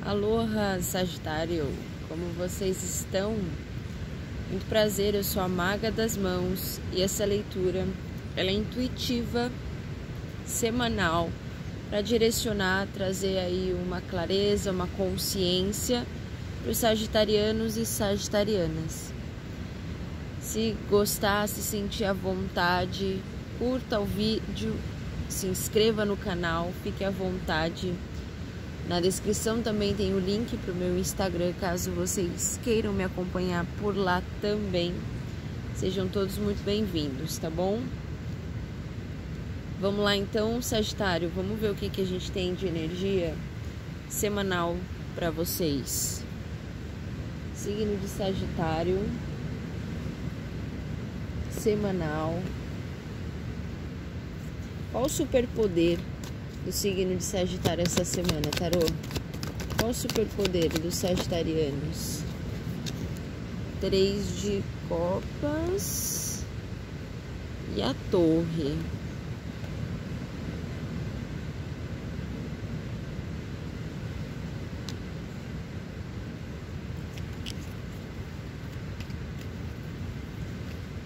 Aloha, Sagitário, como vocês estão? Muito prazer, eu sou a Maga das Mãos e essa leitura ela é intuitiva, semanal, para direcionar, trazer aí uma clareza, uma consciência para os sagitarianos e sagitarianas. Se gostar, se sentir à vontade, curta o vídeo, se inscreva no canal, fique à vontade. Na descrição também tem o link para o meu Instagram, caso vocês queiram me acompanhar por lá também. Sejam todos muito bem-vindos, tá bom? Vamos lá então, Sagitário, vamos ver o que a gente tem de energia semanal para vocês. Signo de Sagitário, semanal. Qual o superpoder do signo de Sagitário essa semana, tarô? Qual o superpoder dos sagitarianos? 3 de copas e a torre.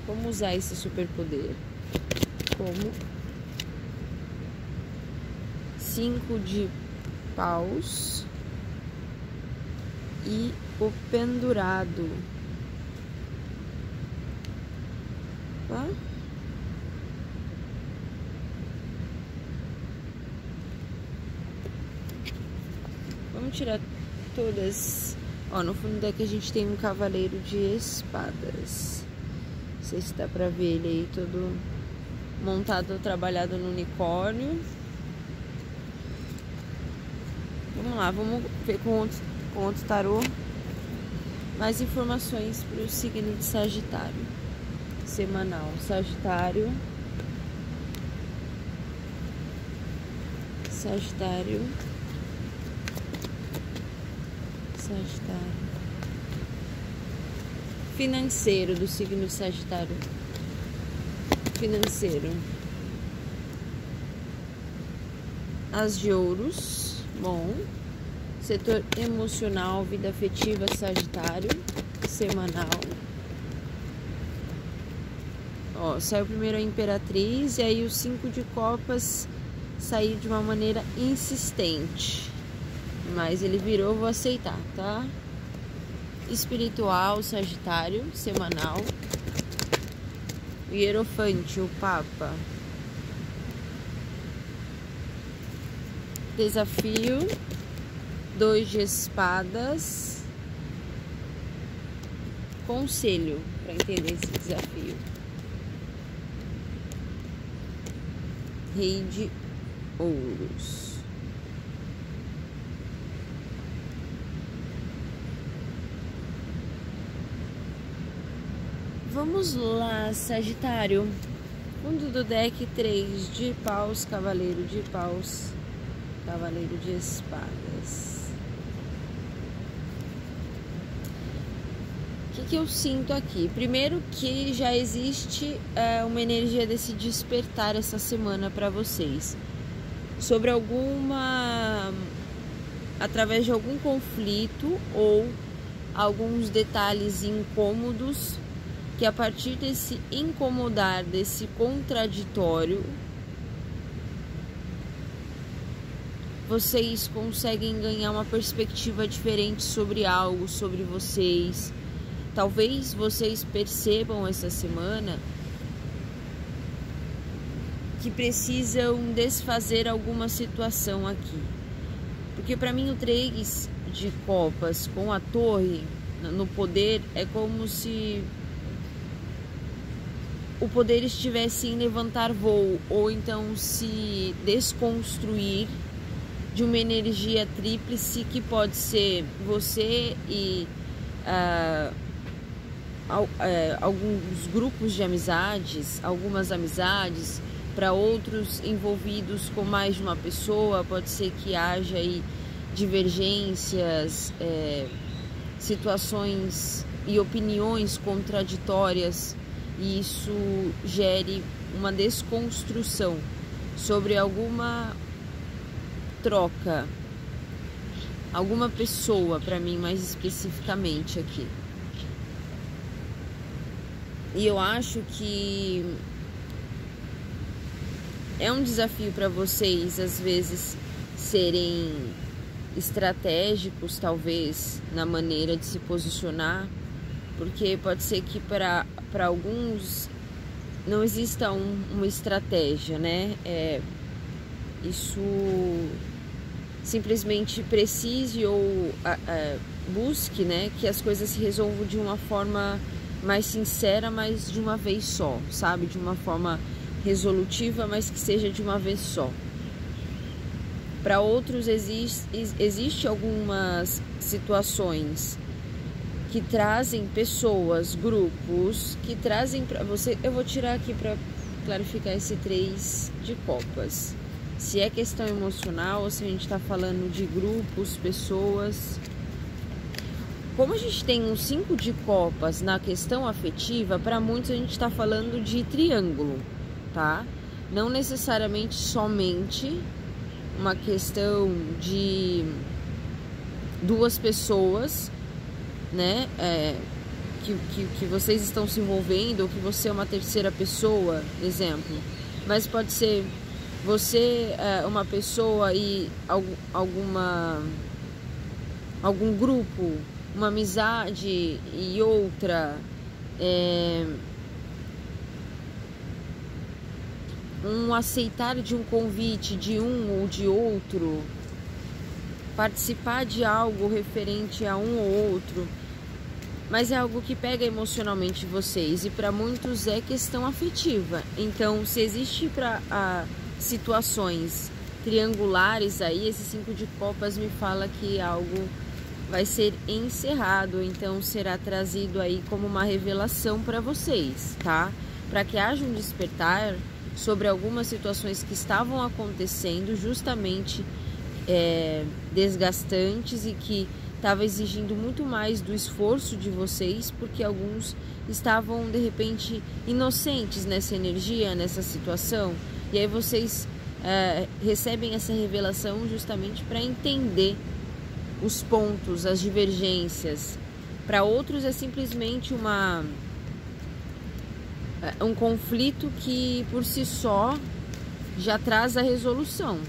Como usar esse superpoder? Como? 5 de paus e o pendurado. Tá? Vamos tirar todas. Ó, no fundo daqui a gente tem um cavaleiro de espadas. Não sei se dá pra ver ele aí todo montado, trabalhado no unicórnio. Vamos lá, vamos ver com outro tarô mais informações para o signo de Sagitário. Semanal, Sagitário. Sagitário. Sagitário. Financeiro do signo de Sagitário. Financeiro. As de ouros. Bom, setor emocional, vida afetiva, Sagitário, semanal. Ó, saiu primeiro a Imperatriz e aí o 5 de copas saiu de uma maneira insistente. Mas ele virou, vou aceitar, tá? Espiritual, Sagitário, semanal. O Hierofante, o Papa. Desafio, 2 de espadas, conselho para entender esse desafio. Rei de ouros. Vamos lá, Sagitário. Fundo do deck, 3 de paus, cavaleiro de paus. Cavaleiro de espadas. O que eu sinto aqui? Primeiro que já existe uma energia desse despertar essa semana para vocês. Sobre através de algum conflito ou alguns detalhes incômodos, que a partir desse incomodar, desse contraditório, vocês conseguem ganhar uma perspectiva diferente sobre algo, sobre vocês. Talvez vocês percebam essa semana que precisam desfazer alguma situação aqui. Porque para mim o 3 de copas com a torre no poder é como se o poder estivesse em levantar voo ou então se desconstruir de uma energia tríplice que pode ser você e alguns grupos de amizades, algumas amizades, para outros envolvidos com mais de uma pessoa, pode ser que haja aí divergências, situações e opiniões contraditórias, e isso gere uma desconstrução sobre alguma troca, alguma pessoa, para mim mais especificamente aqui. E eu acho que é um desafio para vocês, às vezes, serem estratégicos, talvez, na maneira de se posicionar, porque pode ser que para alguns não exista uma estratégia, né? Isso simplesmente precise ou busque, né, que as coisas se resolvam de uma forma mais sincera, mas de uma vez só, sabe? De uma forma resolutiva, mas que seja de uma vez só. Para outros existe algumas situações que trazem pessoas, grupos, que trazem para você. Eu vou tirar aqui para clarificar esse 3 de copas. Se é questão emocional ou se a gente está falando de grupos, pessoas. Como a gente tem um 5 de copas na questão afetiva, para muitos a gente está falando de triângulo, tá? Não necessariamente somente uma questão de 2 pessoas, né? Que vocês estão se envolvendo, ou que você é uma terceira pessoa, exemplo. Mas pode ser você uma pessoa e algum grupo, uma amizade e outra, um aceitar de um convite de um ou de outro, participar de algo referente a um ou outro, mas é algo que pega emocionalmente vocês, e para muitos é questão afetiva. Então, se existe para situações triangulares aí, esse 5 de copas me fala que algo vai ser encerrado, então será trazido aí como uma revelação para vocês, tá? Para que haja um despertar sobre algumas situações que estavam acontecendo, justamente desgastantes, e que estava exigindo muito mais do esforço de vocês, porque alguns estavam de repente inocentes nessa energia, nessa situação, e aí vocês recebem essa revelação justamente para entender os pontos, as divergências. Para outros é simplesmente um conflito que por si só já traz a resolução.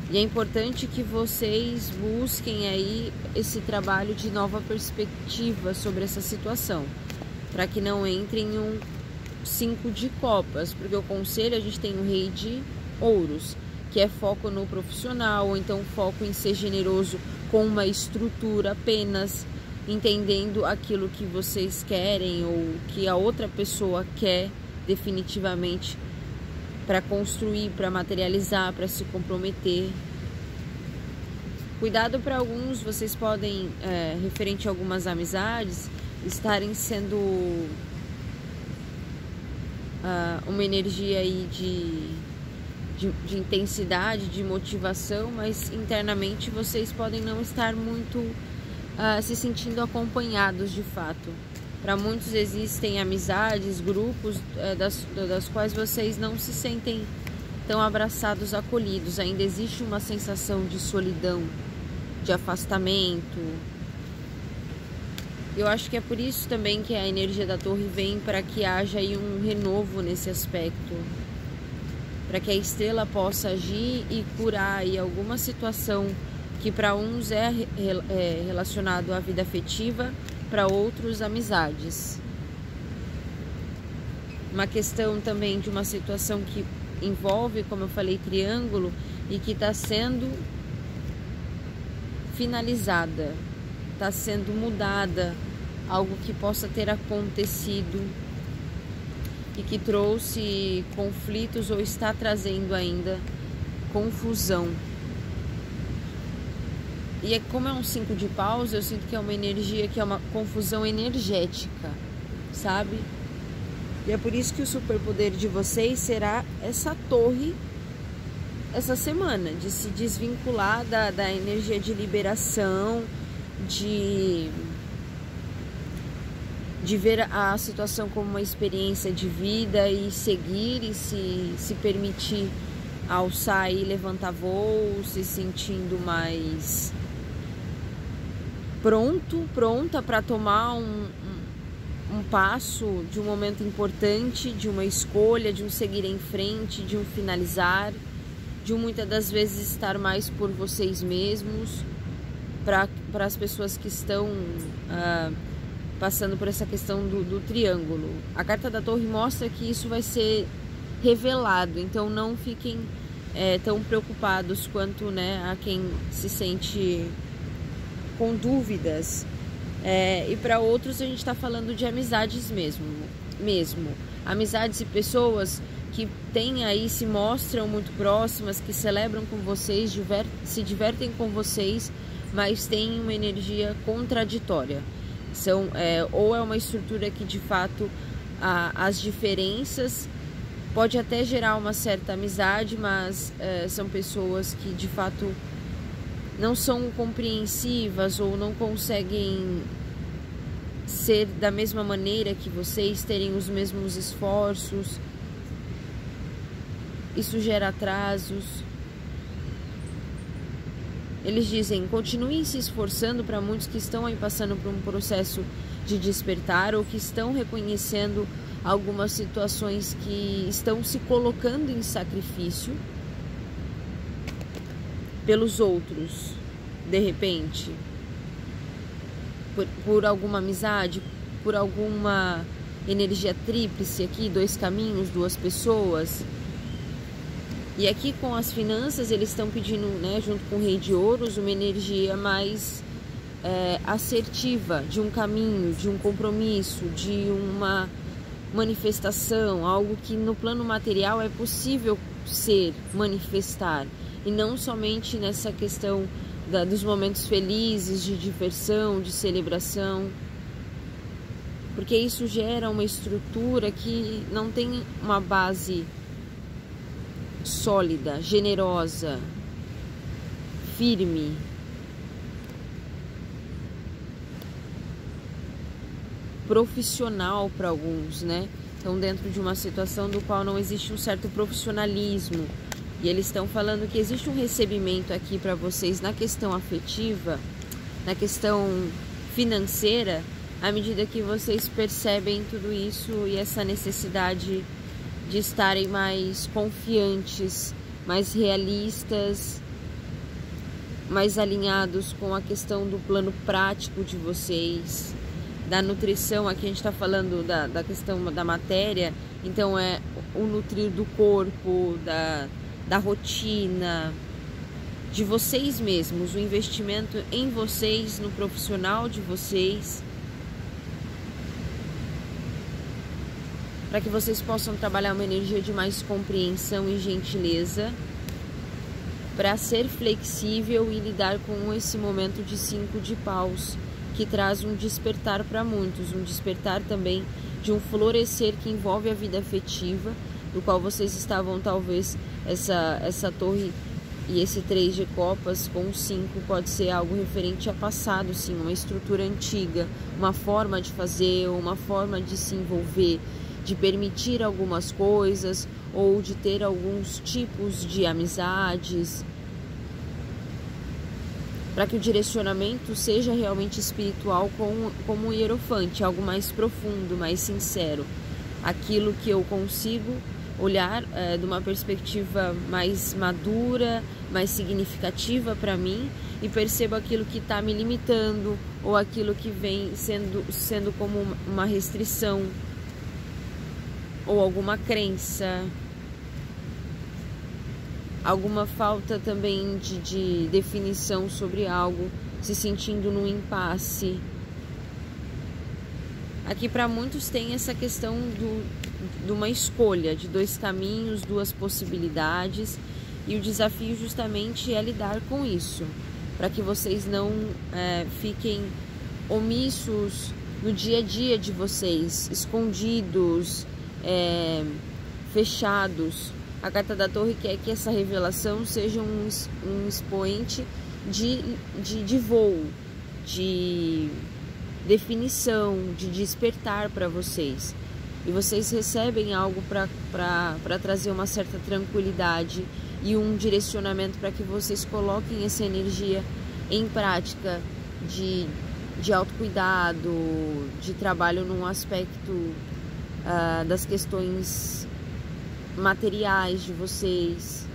E é importante que vocês busquem aí esse trabalho de nova perspectiva sobre essa situação, para que não entre em um 5 de copas, porque o conselho, a gente tem o rei de ouros, que é foco no profissional, ou então foco em ser generoso com uma estrutura apenas, entendendo aquilo que vocês querem ou que a outra pessoa quer definitivamente, para construir, para materializar, para se comprometer. Cuidado, para alguns, vocês podem, referente a algumas amizades, estarem sendo uma energia aí de intensidade, de motivação, mas internamente vocês podem não estar muito se sentindo acompanhados de fato. Para muitos existem amizades, grupos das quais vocês não se sentem tão abraçados, acolhidos. Ainda existe uma sensação de solidão, de afastamento. Eu acho que é por isso também que a energia da torre vem, para que haja aí um renovo nesse aspecto, para que a estrela possa agir e curar aí alguma situação que para uns é relacionado à vida afetiva, para outros amizades. Uma questão também de uma situação que envolve, como eu falei, triângulo, e que está sendo finalizada, está sendo mudada, algo que possa ter acontecido e que trouxe conflitos ou está trazendo ainda confusão. E como é um 5 de paus, eu sinto que é uma energia, que é uma confusão energética, sabe? E é por isso que o superpoder de vocês será essa torre essa semana, de se desvincular da energia de liberação, de ver a situação como uma experiência de vida e seguir e se permitir alçar e levantar voo, se sentindo mais pronta para tomar um passo de um momento importante, de uma escolha, de um seguir em frente, de um finalizar, de um muitas das vezes estar mais por vocês mesmos, para as pessoas que estão passando por essa questão do triângulo. A carta da Torre mostra que isso vai ser revelado, então não fiquem tão preocupados quanto, né, a quem se sente com dúvidas. E para outros a gente está falando de amizades mesmo. Amizades e pessoas que têm aí, se mostram muito próximas, que celebram com vocês, se divertem com vocês, mas têm uma energia contraditória. Ou é uma estrutura que de fato as diferenças pode até gerar uma certa amizade, mas são pessoas que de fato não são compreensivas ou não conseguem ser da mesma maneira que vocês, terem os mesmos esforços. Isso gera atrasos. Eles dizem, continuem se esforçando. Para muitos que estão aí passando por um processo de despertar ou que estão reconhecendo algumas situações que estão se colocando em sacrifício pelos outros, de repente, por alguma amizade, por alguma energia tríplice aqui, 2 caminhos, 2 pessoas. E aqui com as finanças eles estão pedindo, né, junto com o Rei de Ouros, uma energia mais assertiva, de um caminho, de um compromisso, de uma manifestação, algo que no plano material é possível manifestar. E não somente nessa questão dos momentos felizes, de diversão, de celebração. Porque isso gera uma estrutura que não tem uma base sólida, generosa, firme. Profissional para alguns, né? Então, dentro de uma situação do qual não existe um certo profissionalismo. E eles estão falando que existe um recebimento aqui para vocês na questão afetiva, na questão financeira, à medida que vocês percebem tudo isso e essa necessidade de estarem mais confiantes, mais realistas, mais alinhados com a questão do plano prático de vocês, da nutrição. Aqui a gente está falando da questão da matéria, então é o nutrir do corpo, da rotina, de vocês mesmos, o investimento em vocês, no profissional de vocês, para que vocês possam trabalhar uma energia de mais compreensão e gentileza, para ser flexível e lidar com esse momento de 5 de paus, que traz um despertar para muitos, um despertar também de um florescer que envolve a vida afetiva, do qual vocês estavam, talvez, essa torre e esse 3 de copas com 5 pode ser algo referente a passado, sim, uma estrutura antiga, uma forma de fazer, uma forma de se envolver, de permitir algumas coisas ou de ter alguns tipos de amizades, para que o direcionamento seja realmente espiritual como um hierofante, algo mais profundo, mais sincero, aquilo que eu consigo olhar de uma perspectiva mais madura, mais significativa para mim, e percebo aquilo que está me limitando ou aquilo que vem sendo como uma restrição ou alguma crença, alguma falta também de definição sobre algo, se sentindo num impasse. Aqui para muitos tem essa questão de uma escolha, de 2 caminhos, 2 possibilidades, e o desafio justamente é lidar com isso, para que vocês não fiquem omissos no dia a dia de vocês, escondidos, fechados. A carta da Torre quer que essa revelação seja um expoente de voo, de definição, de despertar para vocês. E vocês recebem algo para trazer uma certa tranquilidade e um direcionamento para que vocês coloquem essa energia em prática de autocuidado, de trabalho num aspecto das questões materiais de vocês,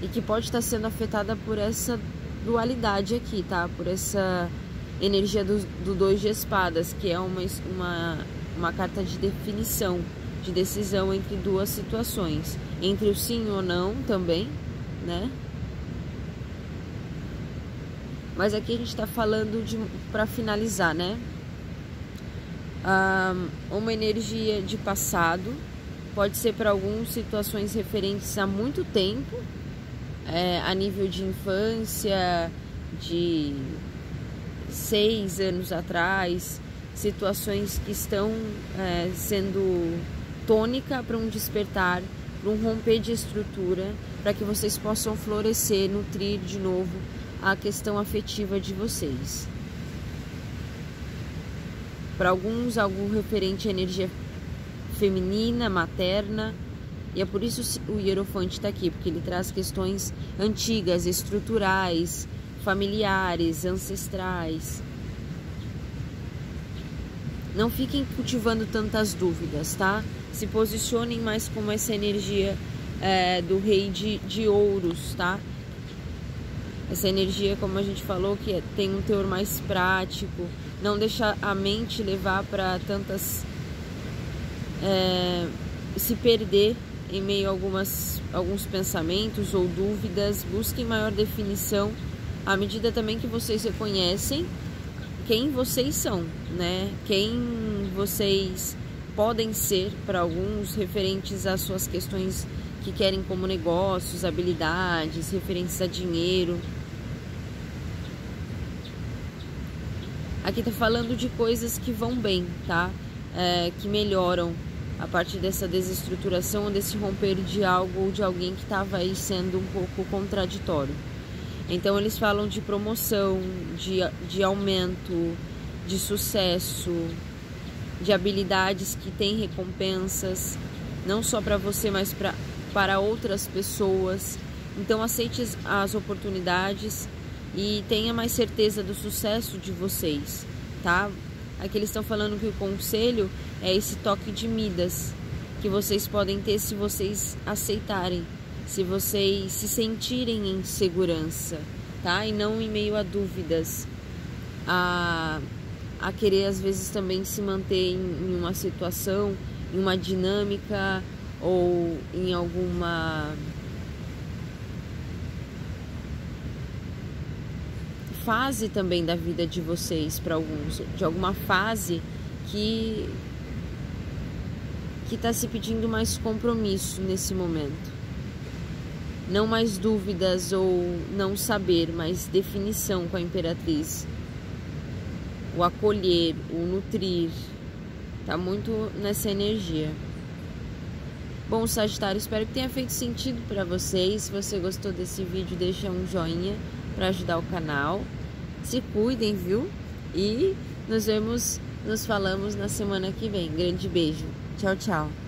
e que pode estar sendo afetada por essa dualidade aqui, tá? Por essa energia do 2 de espadas, que é uma carta de definição, de decisão entre duas situações, entre o sim ou não também, né? Mas aqui a gente está falando para finalizar, né? Uma energia de passado, pode ser para algumas situações referentes a muito tempo, a nível de infância, de 6 anos atrás, situações que estão sendo tônica para um despertar, para um romper de estrutura, para que vocês possam florescer, nutrir de novo a questão afetiva de vocês. Para alguns, algo referente à energia feminina, materna, e é por isso o Hierofante está aqui, porque ele traz questões antigas, estruturais, familiares, ancestrais. Não fiquem cultivando tantas dúvidas, tá? Se posicionem mais como essa energia do Rei de Ouros, tá? Essa energia, como a gente falou, que tem um teor mais prático, não deixar a mente levar para tantas... se perder em meio a alguns pensamentos ou dúvidas. Busquem maior definição à medida também que vocês reconhecem quem vocês são, né? Quem vocês podem ser para alguns, referentes às suas questões que querem, como negócios, habilidades, referentes a dinheiro. Aqui tá falando de coisas que vão bem, tá? Que melhoram a partir dessa desestruturação ou desse romper de algo ou de alguém que estava aí sendo um pouco contraditório. Então eles falam de promoção, de aumento, de sucesso, de habilidades que têm recompensas, não só para você, mas para outras pessoas. Então aceite as oportunidades e tenha mais certeza do sucesso de vocês, tá? Aqui eles estão falando que o conselho é esse toque de Midas que vocês podem ter se vocês aceitarem, se vocês se sentirem em segurança, tá? E não em meio a dúvidas, a querer às vezes também se manter em uma situação, em uma dinâmica ou em alguma fase também da vida de vocês, para alguns, de alguma fase que está se pedindo mais compromisso nesse momento. Não mais dúvidas ou não saber, mas definição com a Imperatriz. O acolher, o nutrir, tá muito nessa energia. Bom, Sagitário, espero que tenha feito sentido para vocês. Se você gostou desse vídeo, deixa um joinha para ajudar o canal. Se cuidem, viu? E nos falamos na semana que vem. Grande beijo. Tchau, tchau.